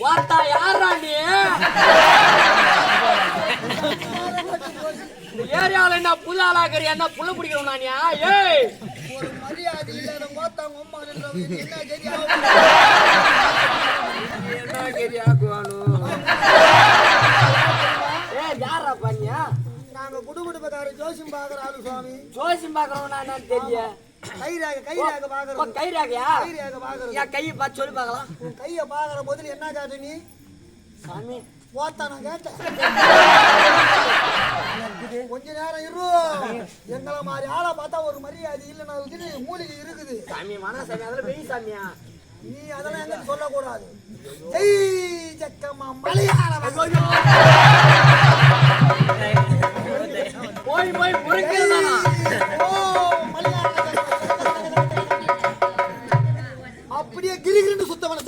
வாத்தா யாரா நீ? ஏரியாவில் என்ன புது ஆளாக்குற? என்ன புள்ள பிடிக்கிறோம் நானியா? ஏய், ஒரு மரியாதை இல்லாத மாத்தாங்க அம்மா என்ன யாரா பண்ணியா? நாங்க குடுகுடுப்பக்கார ஜோசியம் பாக்குற ஆளு சுவாமி. ஜோசியம் பாக்குறவனா என்னன்னு தெரியல. கைராக பாக்குறோம். கைராகையா? கைராக பாக்குறோம். என் கையை பார்த்து சொல்லி பார்க்கலாம். உன் கையை பாக்குற போது என்ன காட்டு நீ? சாமி போத்தா நான் கேட்டேன். கொஞ்ச நேரம் இரு. எங்களை மாதிரி ஆளை பார்த்தா ஒரு மரியாதை இல்லைன்னா மூலிகை இருக்குது. சாமி மன சாமி அதெல்லாம் வெய் சாமியா. நீ அதெல்லாம் எங்க சொல்லக்கூடாது. ஜெய் ஜக்கம்மா மலையாளம். போய் போய் முறுக்கிறதானா? அப்படியே கிரிகிரின்னு சுத்தவன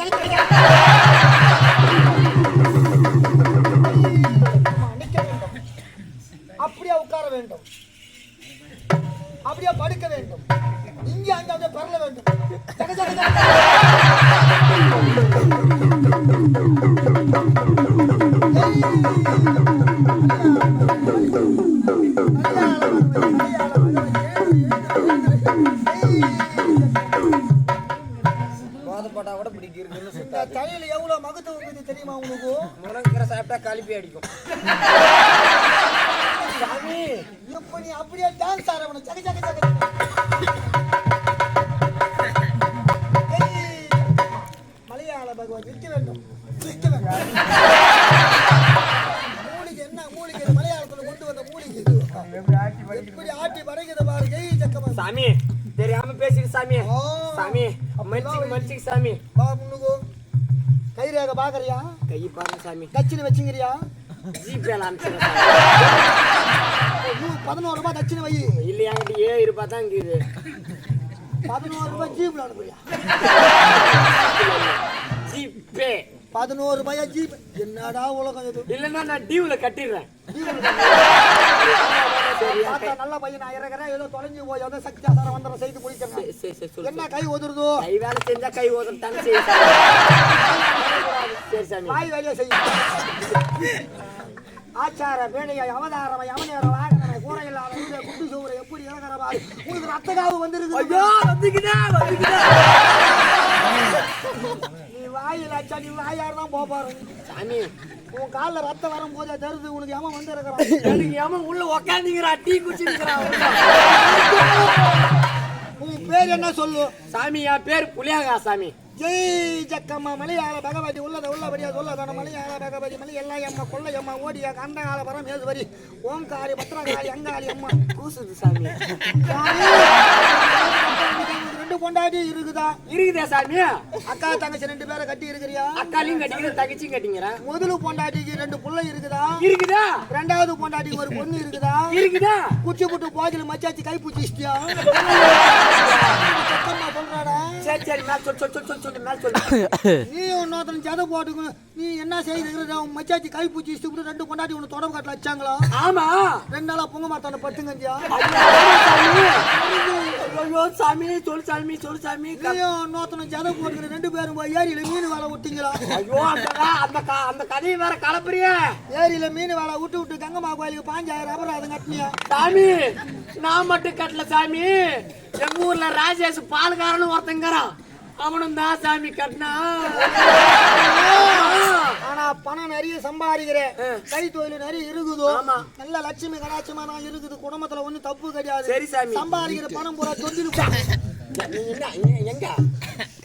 அப்படியே உட்கார வேண்டும், அப்படியே படுக்க வேண்டும், இங்க அங்க அப்படியே பரல வேண்டும். போதப்பட்டா கூட பிடிக்கிறதுன்னு இந்த தலையில எவ்வளவு மகத்துவம் இருக்குது தெரியுமா உங்களுக்கு? முருங்கீரை சாப்பிட்டா கழிப்பி அடிக்கும். சாமி இப்ப நீ அப்படியே டான்ஸ் ஆரம்பணும். சக சக சக மலையாள பகவான் விற்க வேண்டும், விற்க வேண்டும். மூலிகை என்ன மூலிகை? மலையாளத்துல கொண்டு வந்த மூலிகை எப்படி ஆட்டி படைக்கிறது பாருங்க. சாமி தெரியாம பேசிட்டு சாமி. சாமி மன்னிச்சுக்கு சாமி. பா முன்னுக்கு கைரேக பாக்குறியா? கை பாருங்க சாமி. தட்சிணை வச்சுங்கிறியா? ஜிபேல அனுப்பிச்சு 11 ரூபாய் தட்சிணை வை. இல்லையா? 7 ரூபாய் தான் இருக்குது. 11 ரூபாய் ஜீப்ல அனுப்புறியா? ஜிபே 11 ரூபாயா ஜீப்? என்னடா உலகம் இது? இல்லன்னா நான் டியூல கட்டிடுறேன். நல்ல பையன் நான் இறக்குறேன். ஏதோ தொலைஞ்சு போய் ஏதோ சக்தியாசாரம் வந்தர செய்து முடிக்கிறேன். என்ன கை ஒதுருதோ? கை வேலை செஞ்சா கை ஒதுட்டாங்க. சரி சாமி வாய் வேலையை செய்யும். ஆச்சார வேலையாய் அவதாரமை அவனேற வாகனமை கூரையில்லாத குண்டு சோறு எப்படி இறங்குறவாறு உங்களுக்கு ரத்தகாவு வந்துருக்கு. ஐயோ வந்துக்குதா வந்துக்குதா. நீ வாயில் ஆச்சா நீ வாயார் தான் போப்பாரு. சாமி உன் காலில் ரத்தம் வரும்போதே தருது. உனக்கு எவன் வந்து இருக்கிறான்? எனக்கு எவன் உள்ள உக்காந்துக்கிறா டீ குடிச்சிருக்கிறான். உன் பேர் என்ன சொல்லு? சாமி என் பேர் புளியாகா சாமி. ஜெய் ஜக்கம்மா மலையாள பகவதி உள்ளத உள்ளபடியா சொல்லதான மலையாள பகவதி மலை எல்லாம் அம்மா கொள்ளை அம்மா ஓடியா கண்டகால பரமேஸ்வரி ஓம்காரி பத்ரகாளி அங்காளி அம்மா கூசுது சாமி. ரெண்டு பொண்டாட்டி இருக்குதா? இருக்குதா சாமி? அக்கா தங்கச்சி 2 பேரை கட்டி இருக்கிறியா? அக்காலையும் கட்டிக்கிற தங்கச்சியும் கட்டிங்கிறா. முதல் பொண்டாட்டிக்கு 2 புள்ளை இருக்குதா? இருக்குதா. ரெண்டாவது பொண்டாட்டிக்கு ஒரு பொண்ணு இருக்குதா? இருக்குதா. குச்சி புட்டு போஜில மச்சாச்சி கை பூச்சிட்டியா? சொல்றாடா. சரி சரி மேல் சொல்லு மேல் சொல்லு. நீ இன்னொருத்தன் ஜத போட்டு நீ என்ன செய்து மச்சாச்சி கை பூச்சி இஷ்டு 2 பொண்டாட்டி உன்னை தொடர்பு காட்டில் வச்சாங்களா? ஆமா 2 நாளா பொங்க மாத்தான பத்துங்கஞ்சியா? ஐயோ சாமி சொல்லு சாமி சொல்லு சாமி. இன்னொருத்தன் ஜத போட்டுக்கிற 2 பேரும் போய் ஏரியில மீன் வேலை விட்டீங்களா? ஐயோ அந்த கதையை வேற கலப்புறிய. ஏரியில மீன் வேலை விட்டு கங்கம்மா கோயிலுக்கு 5000 அபராதம் கட்டினியா? சாமி நான் மட்டும் கட்டல சாமி. எங்க ஊர்ல ராஜேஷ் பால்காரன்னு ஒருத்தங்கிறான். அவனும் தான் சாமி கட்டினா. ஆனா பணம் நிறைய சம்பாதிக்கிறேன். கை தொழில் நிறைய இருக்குதோ? நல்ல லட்சுமி கடாட்சமா நான் இருக்குது. குடும்பத்துல ஒண்ணு தப்பு கிடையாது. சரி சாமி. சம்பாதிக்கிற பணம் பூரா தொண்டில் எங்க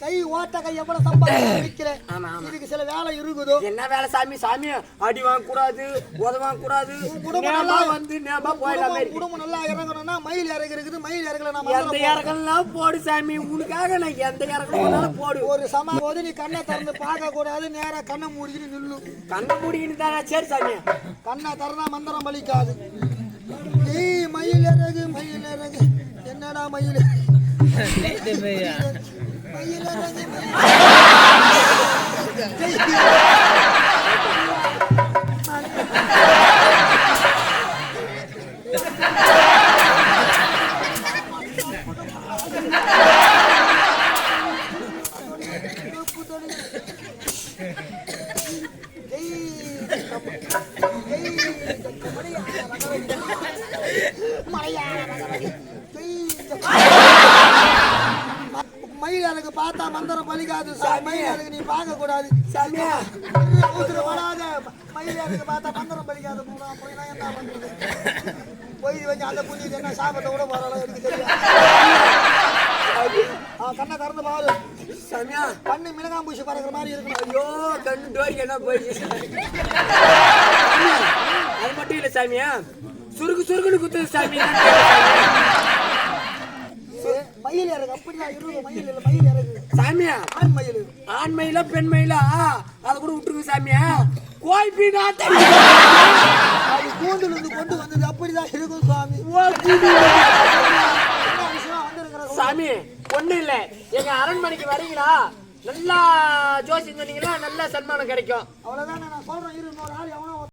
கை ஓட்ட கை எவ்வளவு சம்பாதிக்கிறேன். இதுக்கு சில வேலை இருக்குதோ? என்ன வேலை சாமி? சாமி அடி வாங்க கூடாது, உதவாங்க கூடாது. குடும்பம் வந்து நேமா போயிடலாம். குடும்பம் நல்லா இறங்கணும்னா மயில் இறகு இருக்குது. மயில் இறங்கல எந்த இறங்கலாம் போடு சாமி. உனக்காக நான் எந்த இறங்கணும் போடு. ஒரு சம போது நீ கண்ணை திறந்து பார்க்க கூடாது. நேரா கண்ணை மூடிக்கிட்டு நில்லு. கண்ணை மூடிக்கிட்டு தானே. சரி சாமி. கண்ணை திறந்தா மந்திரம் பலிக்காது. ஏய் மயில் இறகு மயில் இறகு. என்னடா மயில் மயில் இறகு எனக்கு பார்த்தா மந்திரம் பலிக்காது மயில் எனக்கு நீ பார்க்க கூடாது சாமியா வராத மயில் எனக்கு பார்த்தா மந்திரம் பலிக்காது அப்படின்னா என்ன பண்றது போய் வச்சு அந்த புண்ணியது என்ன சாபத்தை கூட வரலாம் எனக்கு தெரியாது கண்ணை திறந்து பாரு சாமியா கண்ணு மிளகாம்பூசி பறக்கிற மாதிரி இருக்கணும் ஐயோ கண்ணு டோரிக்கு என்ன போயிடுச்சு அது மட்டும் இல்ல சாமியா சுருக்குன்னு குத்துது சாமி மயில் இறகு அப்படிதான் இருபது மயில் இல்ல மயில் இறகு சாமியா ஆண் மயில் ஆண் மயிலா பெண் மயிலா அதை கூட விட்டுருங்க சாமியா கோய்பீனா அது கூண்டுல இருந்து கொண்டு வந்தது அப்படிதான் இருக்கும் சுவாமி சாமி ஒண்ணு இல்ல எங்க அரண்மனைக்கு வரீங்களா நல்லா ஜோசியம் சொன்னீங்கன்னா நல்ல சன்மானம் கிடைக்கும் அவ்வளவுதான் நான் சொல்றேன் இன்னொரு ஆள் எவனோ